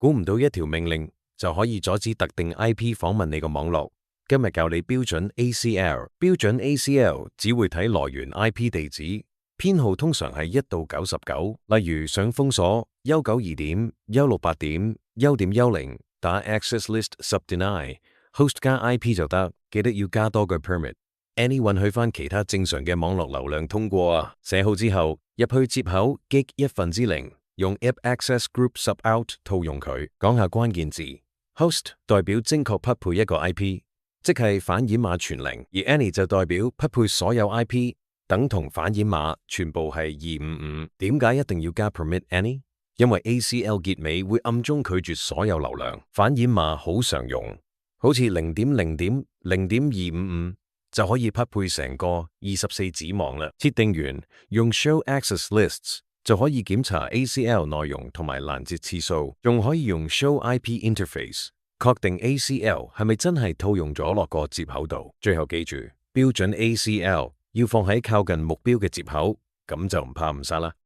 估唔到一條命令就可以阻止特定 IP 訪問你個網絡。今日教你標準 ACL， 標準 ACL 只會睇來源 IP 地址，編號通常係1到99。例如想封鎖 192.168.1.10， 打 access list subdeny host 加 IP 就得，記得要加多個 permit。Any 允許翻其他正常嘅網絡流量通過啊。寫好之後，入去接口 gig0.1，用 IP-access group subout 套用佢。講下關鍵字 ，host 代表精確匹配一個 IP， 即係反掩碼全零；而 any 就代表匹配所有 IP， 等同反掩碼全部係255。點解一定要加 permit any？ 因為 ACL 結尾會暗中拒絕所有流量。反掩碼好常用，好似0.0.0.255。就可以匹配成個24子網啦。設定完用 show access lists 就可以檢查 ACL 內容同埋攔截次數，仲可以用 show IP interface 確定 ACL 係咪真係套用咗落個接口度。最後記住，標準 ACL 要放喺靠近目標嘅接口，咁就唔怕誤殺啦。